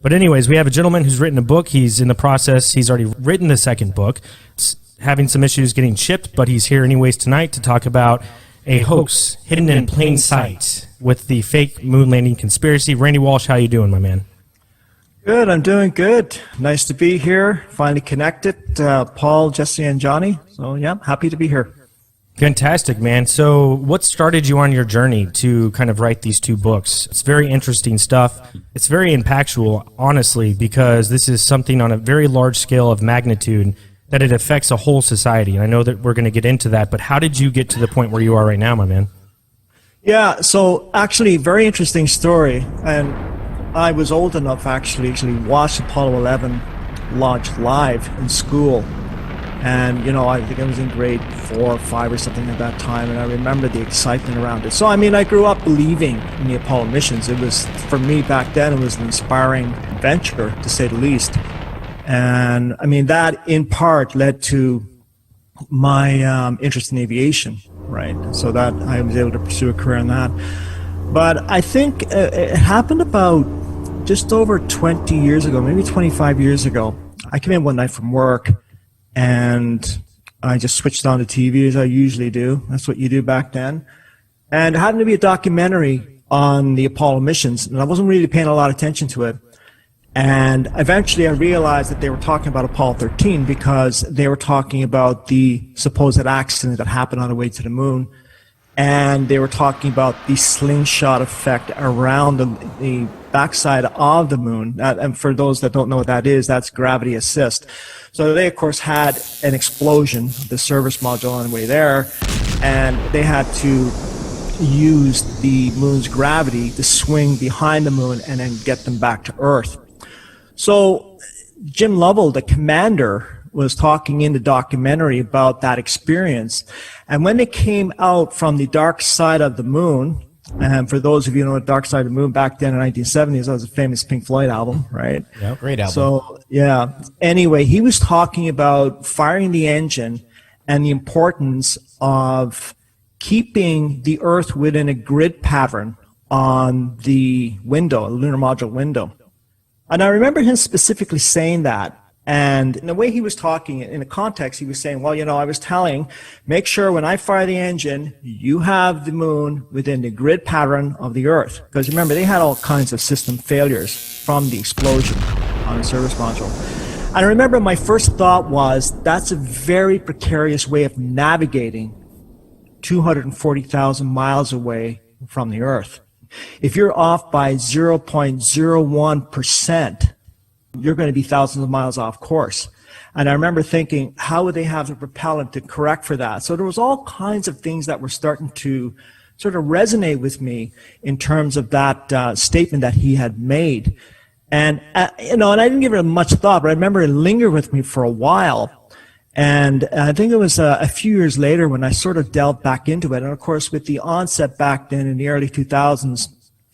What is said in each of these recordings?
But anyways, we have a gentleman who's written a book. He's in the process. He's already written the second book. It's having some issues getting shipped, but he's here anyways tonight to talk about a hoax hidden in plain sight with the fake moon landing conspiracy. Randy Walsh, how you doing, my man? Good, I'm doing good. Nice to be here. Finally connected. Paul, Jesse, and Johnny. So yeah, happy to be here. Fantastic, man. So what started you on your journey to kind of write these two books? It's very interesting stuff. It's very impactful, honestly, because this is something on a very large scale of magnitude that it affects a whole society. And I know that we're going to get into that, but how did you get to the point where you are right now, my man? Yeah, so actually, very interesting story. And I was old enough actually watch Apollo 11 launch live in school. And, you know, I think I was in grade 4 or 5 or something at that time, and I remember the excitement around it. So, I mean, I grew up believing in the Apollo missions. It was, for me back then, it was an inspiring venture, to say the least. And, I mean, that in part led to my interest in aviation, right? So that I was able to pursue a career in that. But I think it happened about just over 20 years ago, maybe 25 years ago. I came in one night from work, and I just switched on the TV as I usually do. That's what you do back then. And it happened to be a documentary on the Apollo missions, and I wasn't really paying a lot of attention to it. And eventually I realized that they were talking about Apollo 13 because they were talking about the supposed accident that happened on the way to the moon. And they were talking about the slingshot effect around the backside of the moon. And for those that don't know what that is, that's gravity assist. So they, of course, had an explosion, the service module on the way there, and they had to use the moon's gravity to swing behind the moon and then get them back to Earth. So Jim Lovell, the commander, was talking in the documentary about that experience. And when they came out from the dark side of the moon, and for those of you who know Dark Side of the Moon, back then in the 1970s, that was a famous Pink Floyd album, right? Yeah, great album. So, yeah. Anyway, he was talking about firing the engine and the importance of keeping the Earth within a grid pattern on the window, a lunar module window. And I remember him specifically saying that. And in the way he was talking, in the context, he was saying, well, you know, I was telling, make sure when I fire the engine, you have the moon within the grid pattern of the Earth. Because remember, they had all kinds of system failures from the explosion on the service module. And I remember my first thought was, that's a very precarious way of navigating 240,000 miles away from the Earth. If you're off by 0.01%, you're going to be thousands of miles off course. And I remember thinking, how would they have the propellant to correct for that? So there was all kinds of things that were starting to sort of resonate with me in terms of that statement that he had made. And, you know, and I didn't give it much thought, but I remember it lingered with me for a while. And I think it was a few years later when I sort of delved back into it. And of course, with the onset back then in the early 2000s,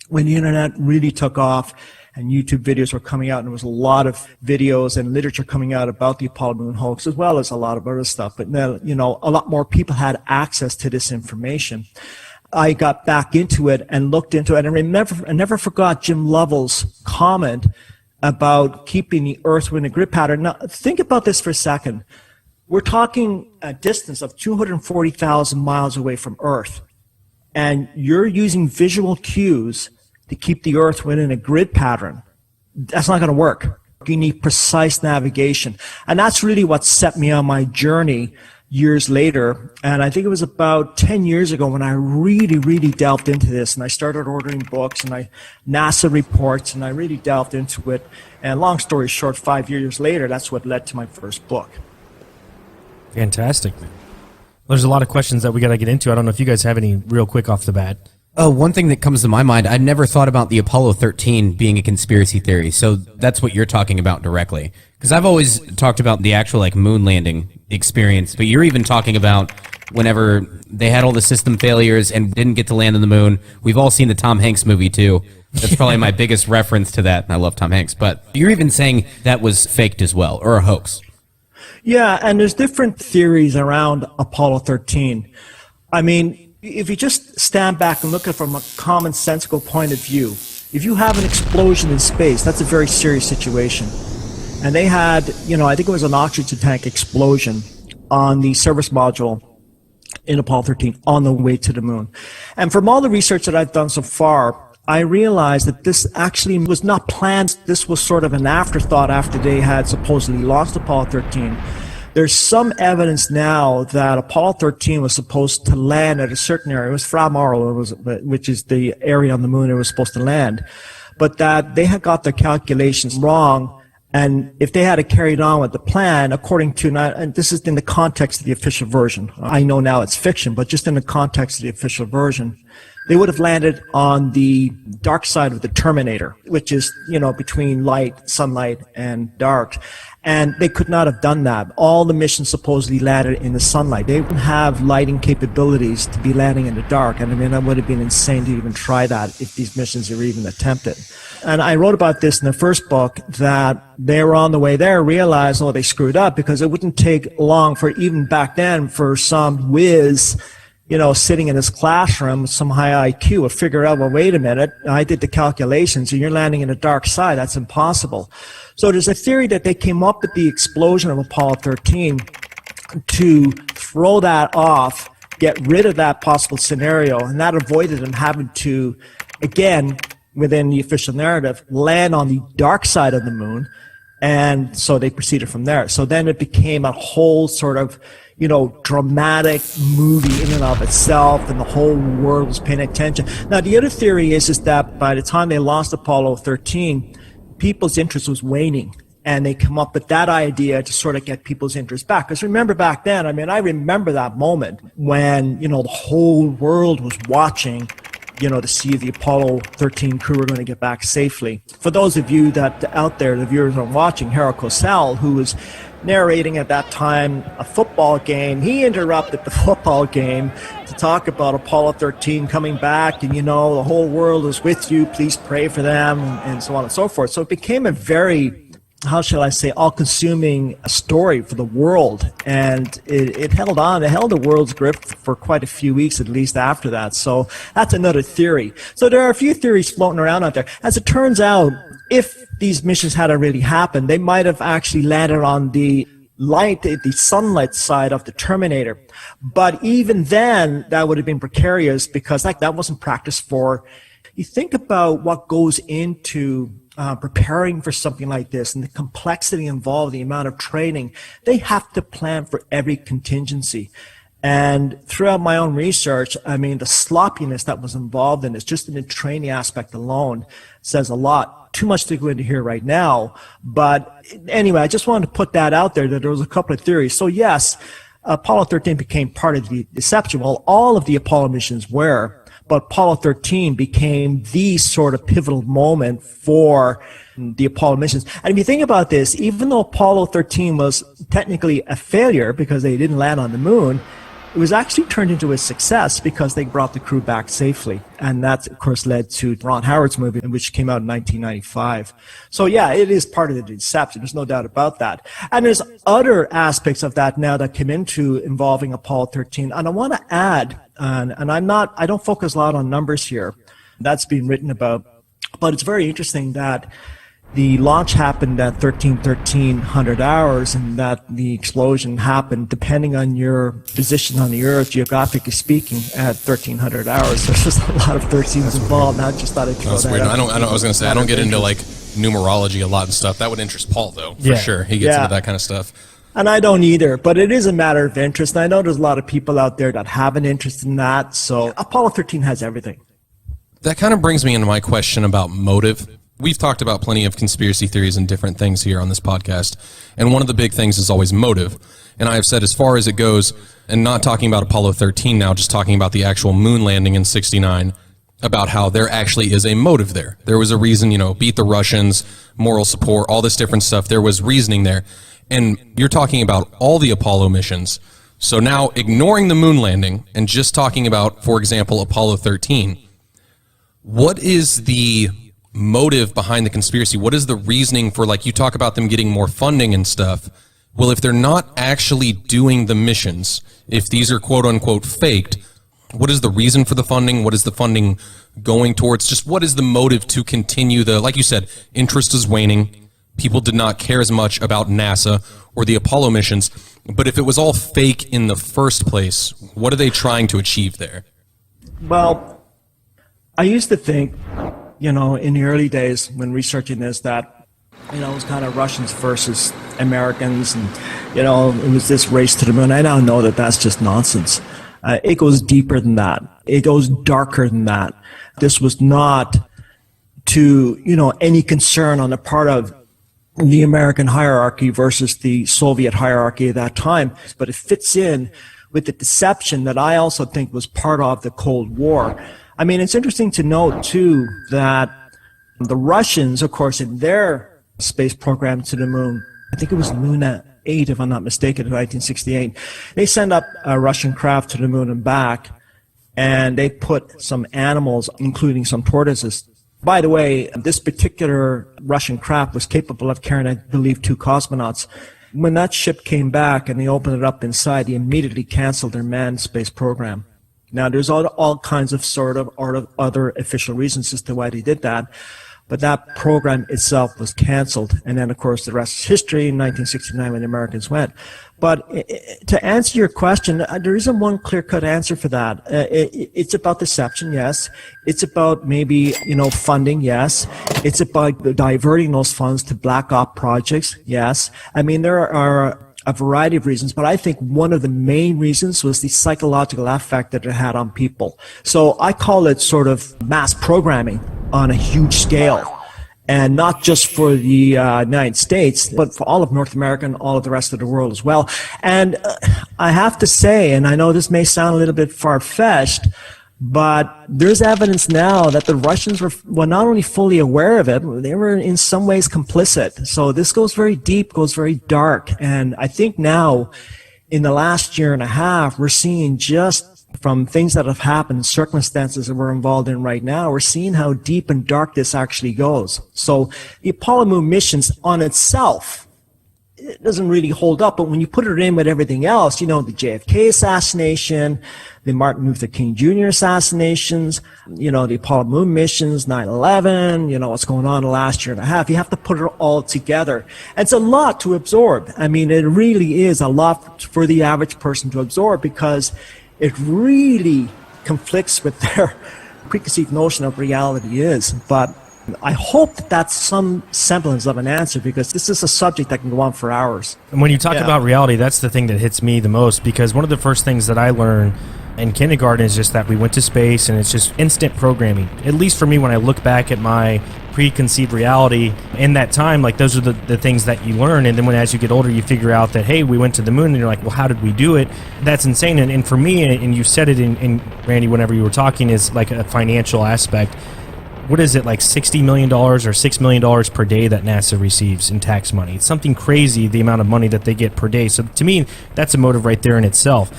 when the internet really took off, and YouTube videos were coming out, and there was a lot of videos and literature coming out about the Apollo moon hoax, as well as a lot of other stuff. But now, you know, a lot more people had access to this information. I got back into it and looked into it, and I never forgot Jim Lovell's comment about keeping the Earth within a grid pattern. Now, think about this for a second. We're talking a distance of 240,000 miles away from Earth, and you're using visual cues to keep the Earth within a grid pattern. That's not going to work. You need precise navigation. And that's really what set me on my journey years later. And I think it was about 10 years ago when I really delved into this, and I started ordering books and NASA reports, and I really delved into it. And long story short, 5 years later, that's what led to my first book. Fantastic, man. There's a lot of questions that we got to get into. I don't know if you guys have any real quick off the bat. Oh, one thing that comes to my mind, I've never thought about the Apollo 13 being a conspiracy theory, so that's what you're talking about directly. Because I've always talked about the actual moon landing experience, but you're even talking about whenever they had all the system failures and didn't get to land on the moon. We've all seen the Tom Hanks movie too. That's probably my biggest reference to that, and I love Tom Hanks. But you're even saying that was faked as well, or a hoax. Yeah, and there's different theories around Apollo 13. I mean, if you just stand back and look at it from a commonsensical point of view, If you have an explosion in space, that's a very serious situation. And they had, I think it was an oxygen tank explosion on the service module in Apollo 13 on the way to the moon. And from all the research that I've done so far, I realized that this actually was not planned. This was sort of an afterthought after they had supposedly lost Apollo 13. There's some evidence now that Apollo 13 was supposed to land at a certain area. It was Fra Mauro, which is the area on the moon it was supposed to land. But that they had got their calculations wrong. And if they had carried on with the plan, according to, and this is in the context of the official version. I know now it's fiction, but just in the context of the official version, they would have landed on the dark side of the Terminator, which is, between light, sunlight, and dark. And they could not have done that. All the missions supposedly landed in the sunlight. They didn't have lighting capabilities to be landing in the dark. And I mean, that would have been insane to even try that if these missions were even attempted. And I wrote about this in the first book, that they were on the way there, realized, they screwed up, because it wouldn't take long for, even back then, for some whiz, sitting in his classroom with some high IQ would figure out, well, wait a minute, I did the calculations and you're landing in the dark side. That's impossible. So there's a theory that they came up with the explosion of Apollo 13 to throw that off, get rid of that possible scenario, and that avoided them having to, again, within the official narrative, land on the dark side of the moon. And so they proceeded from there. So then it became a whole sort of, dramatic movie in and of itself, and the whole world was paying attention. Now, the other theory is that by the time they lost Apollo 13, people's interest was waning. And they come up with that idea to sort of get people's interest back. Because remember back then, I remember that moment when, the whole world was watching, to see if the Apollo 13 crew were going to get back safely. For those of you that out there, the viewers are watching, Harold Cosell, who was narrating at that time a football game, he interrupted the football game to talk about Apollo 13 coming back, and the whole world is with you, please pray for them, and so on and so forth. So it became a very, how shall I say, all-consuming story for the world, and it held on. It held the world's grip for quite a few weeks, at least after that. So that's another theory. So there are a few theories floating around out there. As it turns out, if these missions had really happened, they might have actually landed on the sunlight side of the Terminator. But even then, that would have been precarious, because that wasn't practiced for. You think about what goes into preparing for something like this, and the complexity involved, the amount of training. They have to plan for every contingency. And throughout my own research, the sloppiness that was involved in this, just in the training aspect alone, says a lot. Too much to go into here right now. But anyway, I just wanted to put that out there, that there was a couple of theories. So yes, Apollo 13 became part of the deception. Well, all of the Apollo missions were, but Apollo 13 became the sort of pivotal moment for the Apollo missions. And if you think about this, even though Apollo 13 was technically a failure because they didn't land on the moon, it was actually turned into a success because they brought the crew back safely. And that, of course, led to Ron Howard's movie, which came out in 1995. So yeah, it is part of the deception. There's no doubt about that. And there's other aspects of that now that come into involving Apollo 13. And I want to add, and I don't focus a lot on numbers here. That's been written about. But it's very interesting that the launch happened at 1300 hours, and that the explosion happened, depending on your position on the Earth, geographically speaking, at 1300 hours. So there's just a lot of 13s involved. And I just thought I'd throw that weird. out. I was going to say, I don't get into numerology a lot and stuff. That would interest Paul, though, for sure. He gets into that kind of stuff. And I don't either, but it is a matter of interest. And I know there's a lot of people out there that have an interest in that. So Apollo 13 has everything. That kind of brings me into my question about motive. We've talked about plenty of conspiracy theories and different things here on this podcast, and one of the big things is always motive. And I have said, as far as it goes, and not talking about Apollo 13 now, just talking about the actual moon landing in '69, about how there actually is a motive there. There was a reason, beat the Russians, moral support, all this different stuff. There was reasoning there. And you're talking about all the Apollo missions. So now, ignoring the moon landing and just talking about, for example, Apollo 13, what is the motive behind the conspiracy? What is the reasoning for, you talk about them getting more funding and stuff? Well, if they're not actually doing the missions, if these are quote unquote faked, What is the reason for the funding? What is the funding going towards? Just what is the motive to continue like you said, interest is waning. People did not care as much about NASA or the Apollo missions. But if it was all fake in the first place, what are they trying to achieve there? Well, I used to think, in the early days when researching this, that, it was kind of Russians versus Americans, and, it was this race to the moon. I now know that that's just nonsense. It goes deeper than that. It goes darker than that. This was not to, any concern on the part of the American hierarchy versus the Soviet hierarchy at that time, but it fits in with the deception that I also think was part of the Cold War. I mean, it's interesting to note, too, that the Russians, of course, in their space program to the moon, I think it was Luna 8, if I'm not mistaken, in 1968, they sent up a Russian craft to the moon and back, and they put some animals, including some tortoises. By the way, this particular Russian craft was capable of carrying, I believe, 2 cosmonauts. When that ship came back and they opened it up inside, they immediately canceled their manned space program. Now, there's all kinds of other official reasons as to why they did that, but that program itself was canceled. And then, of course, the rest is history in 1969 when the Americans went. But to answer your question, there isn't one clear-cut answer for that. It's about deception, yes. It's about maybe, funding, yes. It's about diverting those funds to black op projects, yes. I mean, there are a variety of reasons, but I think one of the main reasons was the psychological effect that it had on people. So I call it sort of mass programming on a huge scale. And not just for the United States, but for all of North America and all of the rest of the world as well. And I have to say, and I know this may sound a little bit far-fetched, but there's evidence now that the Russians were not only fully aware of it, they were in some ways complicit. So this goes very deep, goes very dark. And I think now, in the last year and a half, we're seeing just from things that have happened, circumstances that we're involved in right now, we're seeing how deep and dark this actually goes. So the Apollo moon missions on itself, it doesn't really hold up, but when you put it in with everything else, the JFK assassination, the Martin Luther King Jr. assassinations, the Apollo moon missions, 9/11, what's going on the last year and a half, you have to put it all together. And it's a lot to absorb. I mean, it really is a lot for the average person to absorb because it really conflicts with their preconceived notion of reality is. But I hope that that's some semblance of an answer, because this is a subject that can go on for hours. And when you talk about reality, that's the thing that hits me the most, because one of the first things that I learned in kindergarten is just that we went to space and it's just instant programming. At least for me, when I look back at my preconceived reality in that time, like those are the things that you learn. And then as you get older, you figure out that, hey, we went to the moon, and you're like, well, how did we do it? That's insane. And for me, and you said it in Randy, whenever you were talking, is like a financial aspect. What is it, like $60 million or $6 million per day that NASA receives in tax money? It's something crazy, the amount of money that they get per day. So to me, that's a motive right there in itself.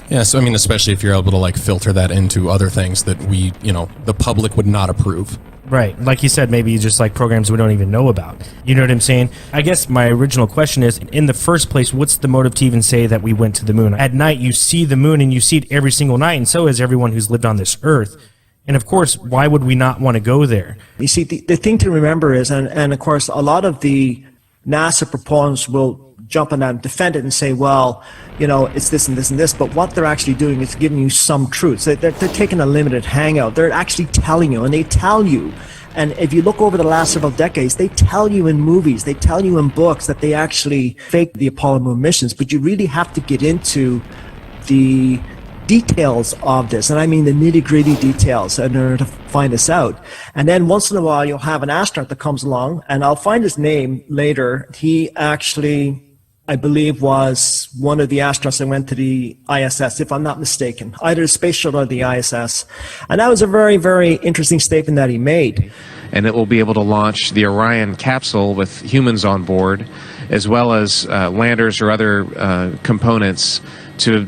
Yeah, so I mean, especially if you're able to filter that into other things that the public would not approve. Right. Like you said, maybe just like programs we don't even know about. You know what I'm saying? I guess my original question is, in the first place, what's the motive to even say that we went to the moon? At night, you see the moon, and you see it every single night, and so has everyone who's lived on this earth. And of course, why would we not want to go there? You see, the thing to remember is, and of course, a lot of the NASA proponents will jump on that and defend it and say, well, it's this and this and this, but what they're actually doing is giving you some truths. They're taking a limited hangout. They're actually telling you, and they tell you, and if you look over the last several decades, they tell you in movies, they tell you in books that they actually faked the Apollo moon missions, but you really have to get into the details of this, and I mean the nitty-gritty details, in order to find this out. And then once in a while, you'll have an astronaut that comes along, and I'll find his name later. He actually, I believe, was one of the astronauts that went to the ISS, if I'm not mistaken, either the space shuttle or the ISS. And that was a very, very interesting statement that he made. And it will be able to launch the Orion capsule with humans on board, as well as landers or other components to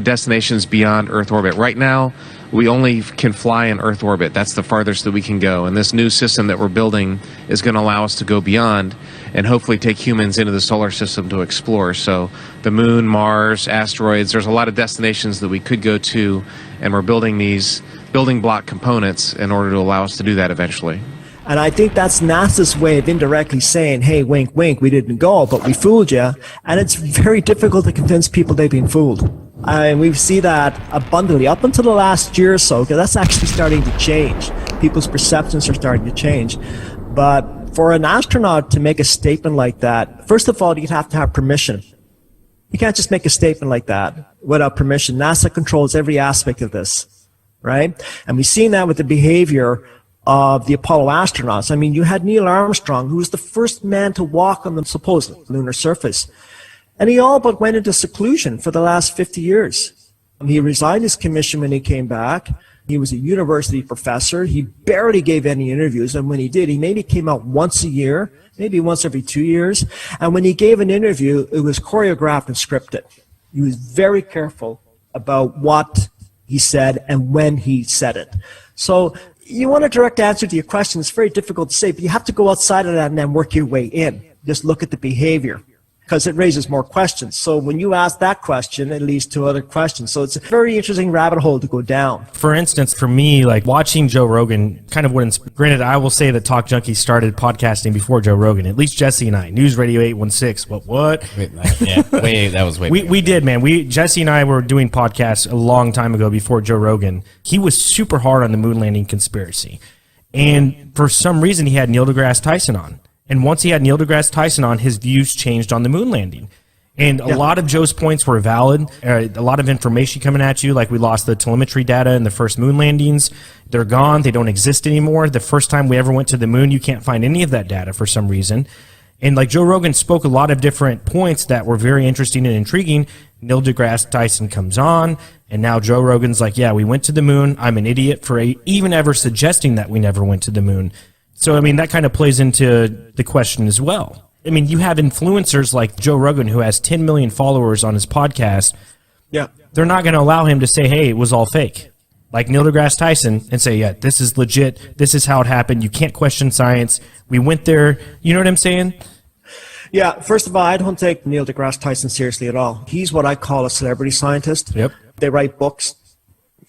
destinations beyond Earth orbit. Right now, we only can fly in Earth orbit. That's the farthest that we can go. And this new system that we're building is going to allow us to go beyond and hopefully take humans into the solar system to explore. So the moon, Mars, asteroids, there's a lot of destinations that we could go to, and we're building these building block components in order to allow us to do that eventually. And I think that's NASA's way of indirectly saying, hey, wink, wink, we didn't go, but we fooled you. And it's very difficult to convince people they've been fooled. And we see that abundantly up until the last year or so, because that's actually starting to change. People's perceptions are starting to change. But for an astronaut to make a statement like that, first of all, you'd have to have permission. You can't just make a statement like that without permission. NASA controls every aspect of this, right? And we've seen that with the behavior of the Apollo astronauts. I mean, you had Neil Armstrong, who was the first man to walk on the supposed lunar surface. And he all but went into seclusion for the last 50 years. He resigned his commission when he came back. He was a university professor. He barely gave any interviews. And when he did, he maybe came out once a year, maybe once every 2 years. And when he gave an interview, it was choreographed and scripted. He was very careful about what he said and when he said it. So you want a direct answer to your question. It's very difficult to say, but you have to go outside of that and then work your way in. Just look at the behavior, because it raises more questions. So when you ask that question, it leads to other questions. So it's a very interesting rabbit hole to go down. For instance, for me, like watching Joe Rogan kind of wouldn't, granted, I will say that Talk Junkies started podcasting before Joe Rogan, at least Jesse and I, News Radio 816, what? That was way We did, man. Jesse and I were doing podcasts a long time ago before Joe Rogan. He was super hard on the moon landing conspiracy. And for some reason, he had Neil deGrasse Tyson on. And once he had Neil deGrasse Tyson on, his views changed on the moon landing. And a lot of Joe's points were valid. A lot of information coming at you, like we lost the telemetry data in the first moon landings. They're gone. They don't exist anymore. The first time we ever went to the moon, you can't find any of that data for some reason. And like Joe Rogan spoke a lot of different points that were very interesting and intriguing. Neil deGrasse Tyson comes on, and now Joe Rogan's like, yeah, we went to the moon. I'm an idiot for even ever suggesting that we never went to the moon. So, I mean, that kind of plays into the question as well. I mean, you have influencers like Joe Rogan, who has 10 million followers on his podcast. Yeah. They're not going to allow him to say, hey, it was all fake. Like Neil deGrasse Tyson, and say, yeah, this is legit. This is how it happened. You can't question science. We went there. You know what I'm saying? Yeah, first of all, I don't take Neil deGrasse Tyson seriously at all. He's what I call a celebrity scientist. Yep. They write books,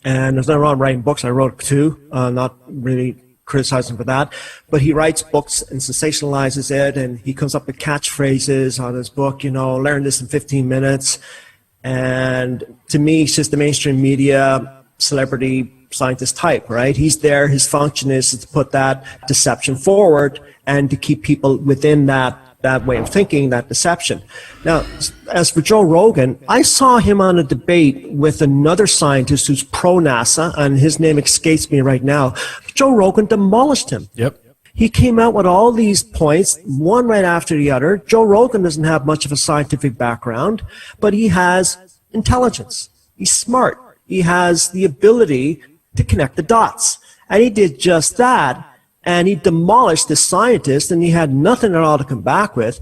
and there's nothing wrong writing books. I wrote two, not really criticize him for that, but he writes books and sensationalizes it, and he comes up with catchphrases on his book, learn this in 15 minutes. And to me, it's just the mainstream media celebrity scientist type, right? He's there, his function is to put that deception forward and to keep people within that way of thinking, that deception. Now, as for Joe Rogan, I saw him on a debate with another scientist who's pro-NASA, and his name escapes me right now. Joe Rogan demolished him. Yep. He came out with all these points, one right after the other. Joe Rogan doesn't have much of a scientific background, but he has intelligence. He's smart. He has the ability to connect the dots. And he did just that. And he demolished this scientist, and he had nothing at all to come back with.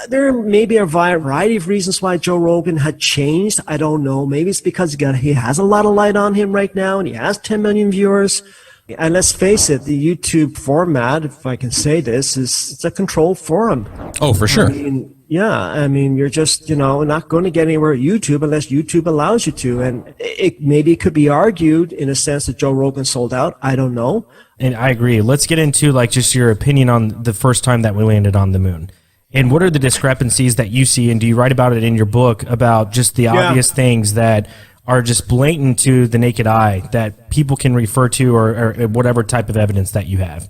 There may be a variety of reasons why Joe Rogan had changed. I don't know. Maybe it's because he has a lot of light on him right now, and he has 10 million viewers. And let's face it, the YouTube format, if I can say this, it's a controlled forum. Oh, for sure. You're just, not going to get anywhere at YouTube unless YouTube allows you to. And maybe it could be argued in a sense that Joe Rogan sold out. I don't know. And I agree. Let's get into just your opinion on the first time that we landed on the moon. And what are the discrepancies that you see, and do you write about it in your book about just the obvious things that are just blatant to the naked eye that people can refer to, or whatever type of evidence that you have?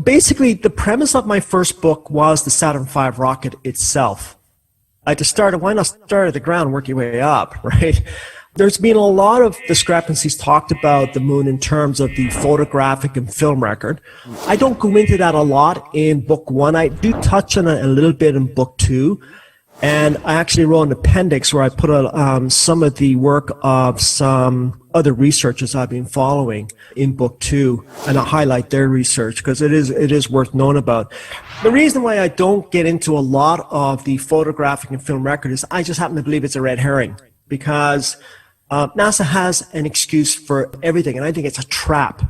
Basically, the premise of my first book was the Saturn V rocket itself. Why not start at the ground and work your way up, right? There's been a lot of discrepancies talked about the moon in terms of the photographic and film record. I don't go into that a lot in book one. I do touch on it a little bit in book two. And I actually wrote an appendix where I put some of the work of some other researchers I've been following in book 2, and I highlight their research because it is worth knowing about. The reason why I don't get into a lot of the photographic and film record is I just happen to believe it's a red herring, because NASA has an excuse for everything, and I think it's a trap.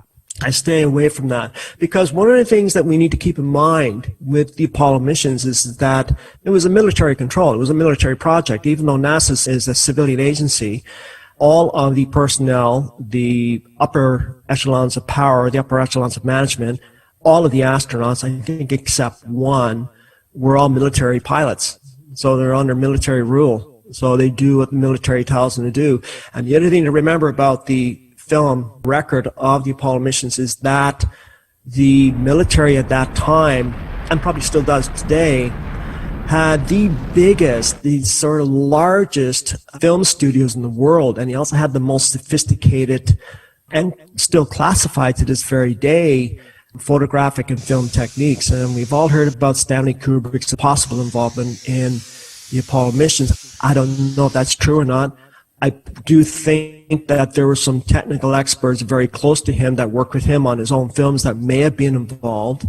I stay away from that, because one of the things that we need to keep in mind with the Apollo missions is that it was a military control. It was a military project. Even though NASA is a civilian agency, all of the personnel, the upper echelons of power, the upper echelons of management, all of the astronauts, I think except one, were all military pilots. So they're under military rule. So they do what the military tells them to do. And the other thing to remember about the film record of the Apollo missions is that the military at that time, and probably still does today, had the biggest, the sort of largest film studios in the world, and he also had the most sophisticated and still classified to this very day photographic and film techniques. And we've all heard about Stanley Kubrick's possible involvement in the Apollo missions. I don't know if that's true or not. I do think that there were some technical experts very close to him that worked with him on his own films that may have been involved.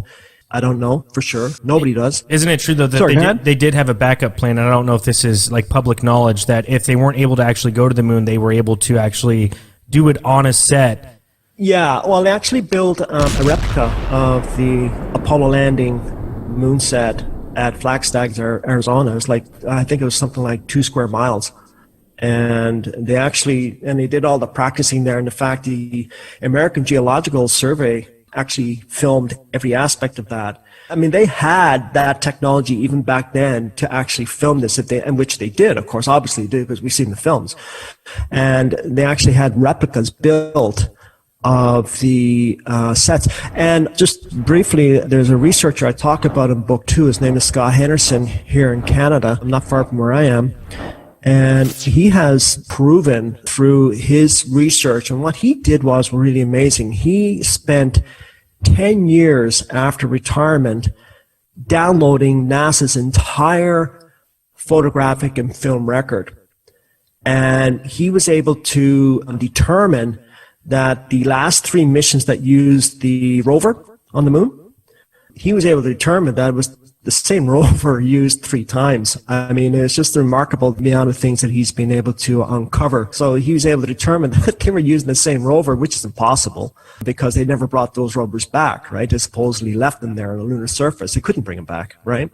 I don't know for sure. Nobody does. Isn't it true, though, that they did have a backup plan? And I don't know if this is like public knowledge, that if they weren't able to actually go to the moon, they were able to actually do it on a set. Yeah, well, they actually built a replica of the Apollo landing moon set at Flagstaff, Arizona. It was like, I think it was something like 2 square miles. And they did all the practicing there. And in fact, the American Geological Survey actually filmed every aspect of that. I mean, they had that technology even back then to actually film this, and which they did, of course, obviously did, because we've seen the films. And they actually had replicas built of the sets. And just briefly, there's a researcher I talk about in book 2. His name is Scott Henderson here in Canada, not far from where I am. And he has proven through his research, and what he did was really amazing. He spent 10 years after retirement downloading NASA's entire photographic and film record. And he was able to determine that the last 3 missions that used the rover on the moon, he was able to determine that it was the same rover used 3 times. I mean, it's just remarkable the amount of things that he's been able to uncover. So he was able to determine that they were using the same rover, which is impossible because they never brought those rovers back, right? They supposedly left them there on the lunar surface. They couldn't bring them back, right?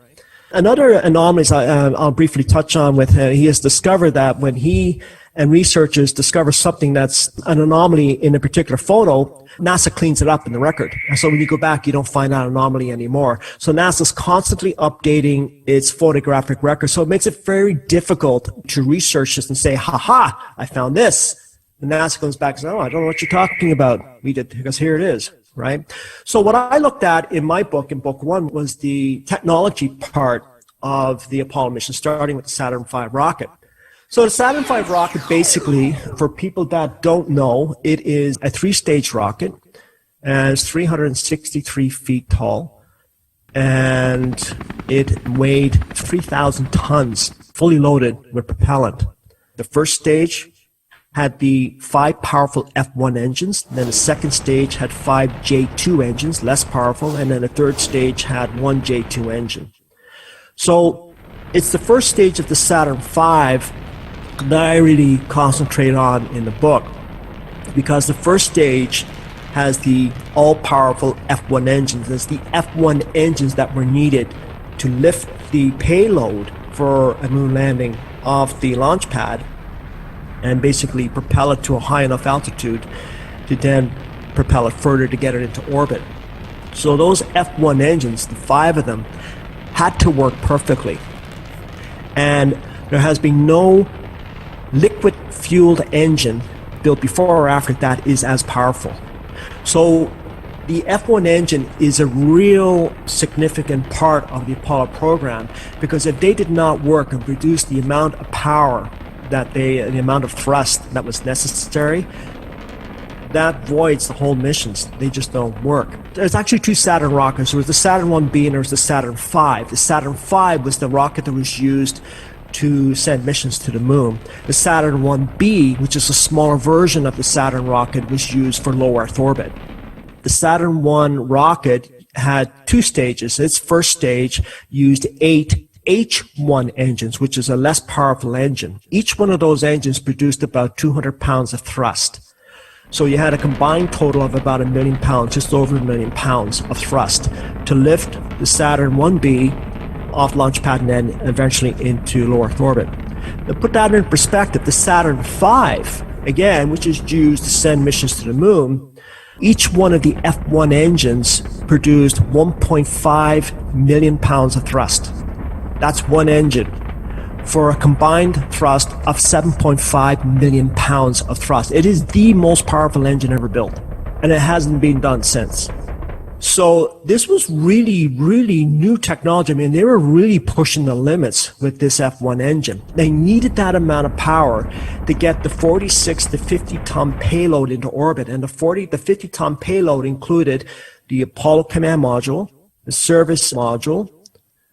Another anomaly I'll briefly touch on with him, he has discovered that when he and researchers discover something that's an anomaly in a particular photo, NASA cleans it up in the record. And so when you go back, you don't find that anomaly anymore. So NASA's constantly updating its photographic record. So it makes it very difficult to research this and say, ha, I found this. And NASA comes back and says, oh, I don't know what you're talking about. We did, because here it is, right? So what I looked at in my book, in book 1, was the technology part of the Apollo mission, starting with the Saturn V rocket. So the Saturn V rocket, basically, for people that don't know, it is a 3-stage rocket, and it's 363 feet tall, and it weighed 3,000 tons, fully loaded with propellant. The first stage had the 5 powerful F1 engines, then the second stage had 5 J2 engines, less powerful, and then the third stage had 1 J2 engine. So it's the first stage of the Saturn V that I really concentrate on in the book, because the first stage has the all-powerful F1 engines. It's the F1 engines that were needed to lift the payload for a moon landing off the launch pad and basically propel it to a high enough altitude to then propel it further to get it into orbit. So those F1 engines, the 5 of them, had to work perfectly. And there has been no liquid-fueled engine built before or after that is as powerful. So the F1 engine is a real significant part of the Apollo program, because if they did not work and produce the amount of power the amount of thrust that was necessary, that voids the whole missions. They just don't work. There's actually 2 Saturn rockets. There was the Saturn 1B and there was the Saturn V. The Saturn V was the rocket that was used to send missions to the moon. The Saturn 1B, which is a smaller version of the Saturn rocket, was used for low Earth orbit. The Saturn 1 rocket had 2 stages. Its first stage used 8 H1 engines, which is a less powerful engine. Each one of those engines produced about 200 pounds of thrust. So you had a combined total of about 1 million pounds, just over 1 million pounds of thrust to lift the Saturn 1B off launch pad and then eventually into low Earth orbit. To put that in perspective, the Saturn V, again, which is used to send missions to the moon, each one of the F1 engines produced 1.5 million pounds of thrust. That's one engine for a combined thrust of 7.5 million pounds of thrust. It is the most powerful engine ever built, and it hasn't been done since. So this was really, really new technology. I mean, they were really pushing the limits with this F1 engine. They needed that amount of power to get the 46 to 50 ton payload into orbit, and the 40 to 50 ton payload included the Apollo command module, the service module,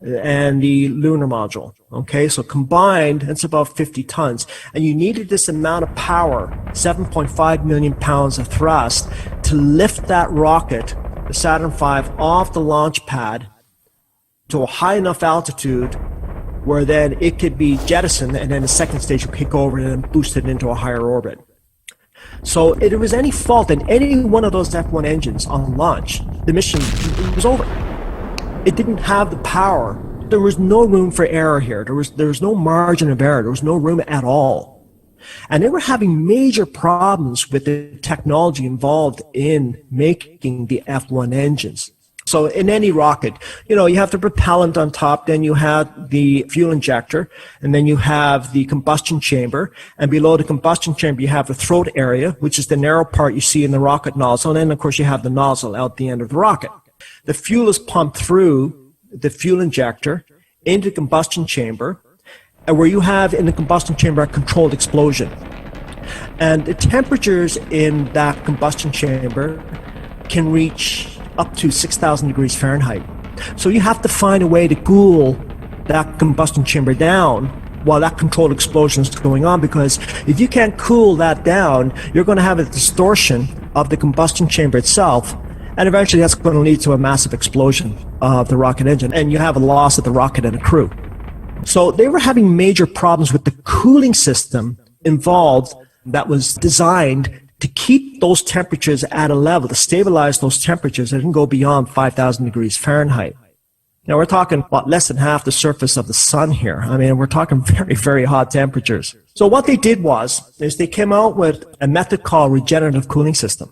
and the lunar module. Okay, so combined, it's about 50 tons. And you needed this amount of power, 7.5 million pounds of thrust, to lift that rocket, the Saturn V, off the launch pad to a high enough altitude where then it could be jettisoned, and then the second stage would kick over and then boost it into a higher orbit. So if there was any fault in any one of those F1 engines on launch, the mission was over. It didn't have the power. There was no room for error here. There was no margin of error. There was no room at all. And they were having major problems with the technology involved in making the F1 engines. So in any rocket, you have the propellant on top, then you have the fuel injector, and then you have the combustion chamber, and below the combustion chamber you have the throat area, which is the narrow part you see in the rocket nozzle, and then of course you have the nozzle out the end of the rocket. The fuel is pumped through the fuel injector into the combustion chamber, and where you have in the combustion chamber a controlled explosion. And the temperatures in that combustion chamber can reach up to 6,000 degrees Fahrenheit. So you have to find a way to cool that combustion chamber down while that controlled explosion is going on, because if you can't cool that down, you're going to have a distortion of the combustion chamber itself, and eventually that's going to lead to a massive explosion of the rocket engine, and you have a loss of the rocket and a crew. So they were having major problems with the cooling system involved that was designed to keep those temperatures at a level, to stabilize those temperatures that didn't go beyond 5,000 degrees Fahrenheit. Now we're talking about less than half the surface of the sun here. I mean, we're talking very, very hot temperatures. So what they did is they came out with a method called regenerative cooling system.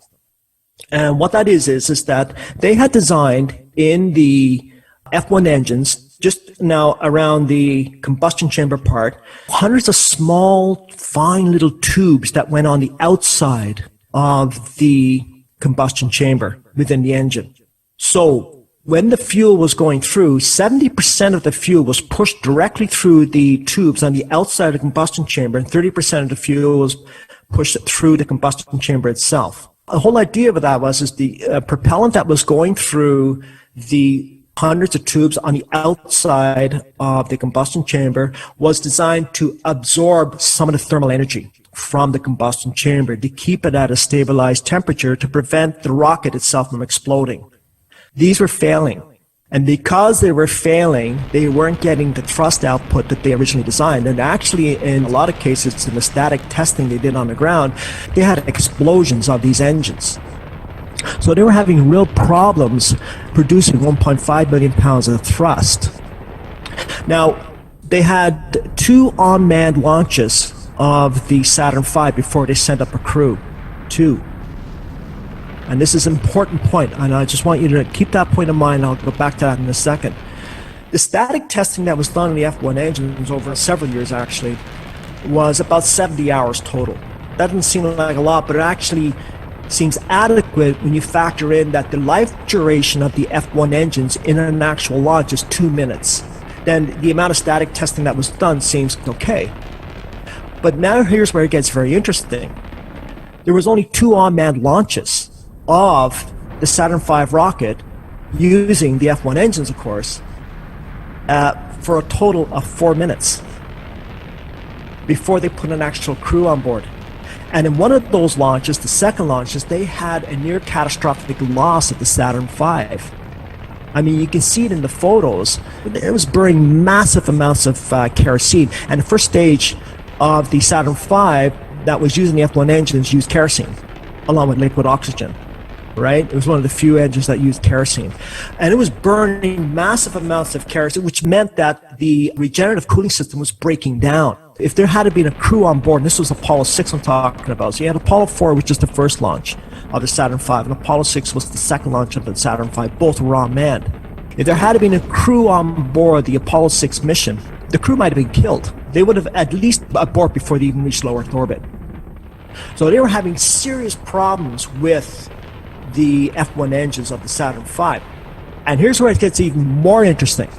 And what that is that they had designed in the F1 engines, just now around the combustion chamber part, hundreds of small, fine little tubes that went on the outside of the combustion chamber within the engine. So when the fuel was going through, 70% of the fuel was pushed directly through the tubes on the outside of the combustion chamber, and 30% of the fuel was pushed through the combustion chamber itself. The whole idea of that was the propellant that was going through the hundreds of tubes on the outside of the combustion chamber was designed to absorb some of the thermal energy from the combustion chamber to keep it at a stabilized temperature to prevent the rocket itself from exploding. These were failing. And because they were failing, they weren't getting the thrust output that they originally designed. And actually, in a lot of cases, in the static testing they did on the ground, they had explosions of these engines. So they were having real problems producing 1.5 million pounds of thrust. Now, they had 2 unmanned launches of the Saturn V before they sent up a crew. 2. And this is an important point, and I just want you to keep that point in mind. I'll go back to that in a second. The static testing that was done in the F1 engines over several years, actually, was about 70 hours total. That doesn't seem like a lot, but it actually seems adequate when you factor in that the life duration of the F1 engines in an actual launch is 2 minutes. Then the amount of static testing that was done seems okay. But now here's where it gets very interesting. There was only 2 unmanned launches of the Saturn V rocket using the F1 engines, of course, for a total of 4 minutes. before they put an actual crew on board. And in one of those launches, the second launches, they had a near catastrophic loss of the Saturn V. I mean, you can see it in the photos. It was burning massive amounts of kerosene. And the first stage of the Saturn V that was using the F1 engines used kerosene, along with liquid oxygen, right? It was one of the few engines that used kerosene. And it was burning massive amounts of kerosene, which meant that the regenerative cooling system was breaking down. If there had been a crew on board, and this was Apollo 6 I'm talking about, so you had Apollo 4, which is the first launch of the Saturn V, and Apollo 6 was the second launch of the Saturn V. Both were unmanned. If there had been a crew on board the Apollo 6 mission, the crew might have been killed. They would have at least aborted before they even reached low Earth orbit. So they were having serious problems with the F1 engines of the Saturn V. And here's where it gets even more interesting.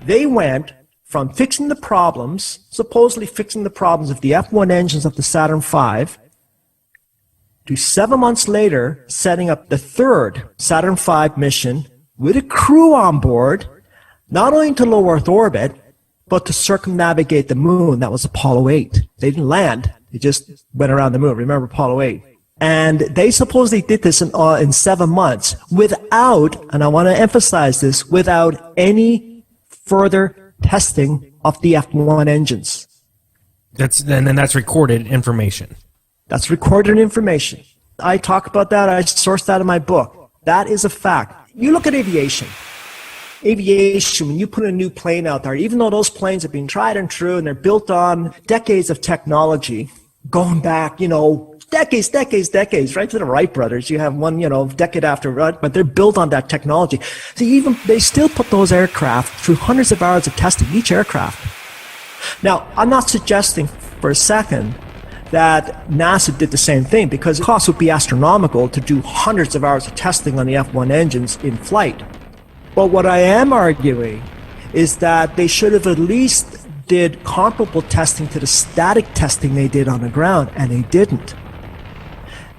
They went from fixing the problems, supposedly fixing the problems of the F1 engines of the Saturn V, to 7 months later setting up the third Saturn V mission with a crew on board, not only to low Earth orbit, but to circumnavigate the moon. That was Apollo 8. They didn't land, they just went around the moon. Remember Apollo 8? And they supposedly did this in 7 months without, and I want to emphasize this, without any further testing of the F1 engines. And then that's recorded information. That's recorded information. I talk about that. I source that in my book. That is a fact. You look at aviation. Aviation, when you put a new plane out there, even though those planes have been tried and true and they're built on decades of technology, going back, decades, right to the Wright brothers. You have one, decade after, right? But they're built on that technology. So they still put those aircraft through hundreds of hours of testing, each aircraft. Now, I'm not suggesting for a second that NASA did the same thing, because the cost would be astronomical to do hundreds of hours of testing on the F1 engines in flight. But what I am arguing is that they should have at least did comparable testing to the static testing they did on the ground, and they didn't.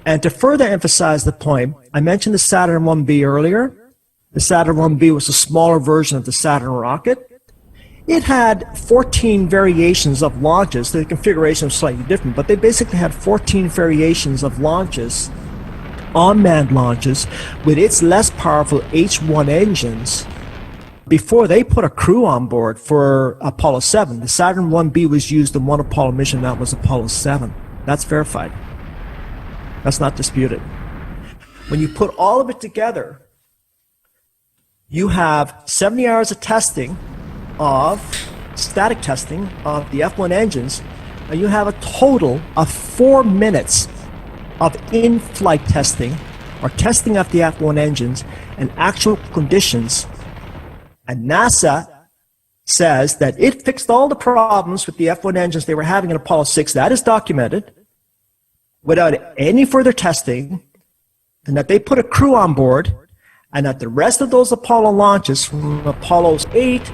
And to further emphasize the point, I mentioned the Saturn 1B earlier. The Saturn 1B was a smaller version of the Saturn rocket. It had 14 variations of launches. The configuration was slightly different, but they basically had 14 variations of launches, unmanned launches, with its less powerful H1 engines before they put a crew on board for Apollo 7. The Saturn 1B was used in one Apollo mission, that was Apollo 7. That's verified. That's not disputed. When you put all of it together, you have 70 hours of testing of static testing of the F1 engines, and you have a total of 4 minutes of in-flight testing or testing of the F1 engines in actual conditions. And NASA says that it fixed all the problems with the F1 engines they were having in Apollo 6. That is documented without any further testing, and that they put a crew on board, and that the rest of those Apollo launches from Apollos 8,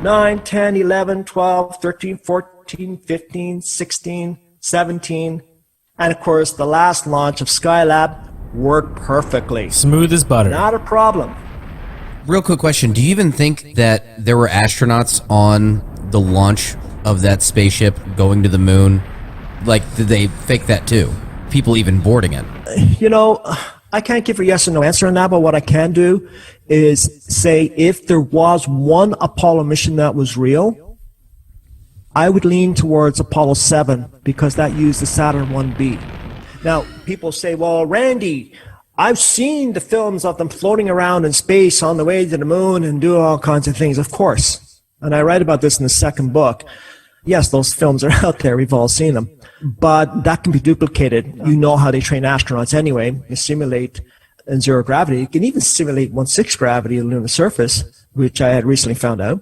9, 10, 11, 12, 13, 14, 15, 16, 17, and of course the last launch of Skylab worked perfectly. Smooth as butter. Not a problem. Real quick question. Do you even think that there were astronauts on the launch of that spaceship going to the moon? Like, did they fake that too? People even boarding it? I can't give a yes or no answer on that, but what I can do is say if there was one Apollo mission that was real, I would lean towards Apollo 7 because that used the Saturn 1B. Now, people say, well, Randy, I've seen the films of them floating around in space on the way to the moon and doing all kinds of things, of course. And I write about this in the second book. Yes, those films are out there. We've all seen them. But that can be duplicated. You know how they train astronauts anyway. You simulate in zero gravity. You can even simulate 1/6 gravity on the lunar surface, which I had recently found out.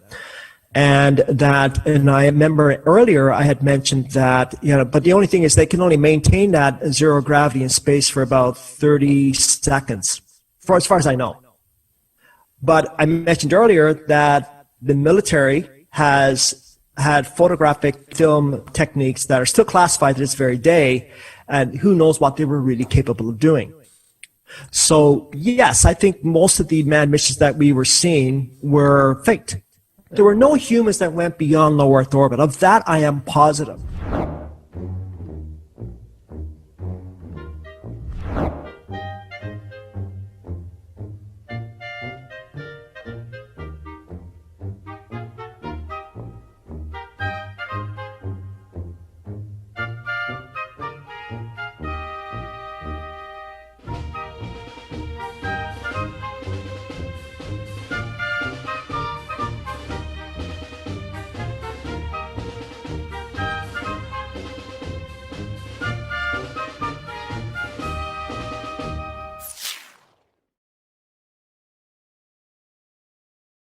And I remember earlier I had mentioned that, but the only thing is they can only maintain that zero gravity in space for about 30 seconds, as far as I know. But I mentioned earlier that the military has had photographic film techniques that are still classified to this very day, and who knows what they were really capable of doing. So yes, I think most of the manned missions that we were seeing were faked. There were no humans that went beyond low Earth orbit. Of that, I am positive.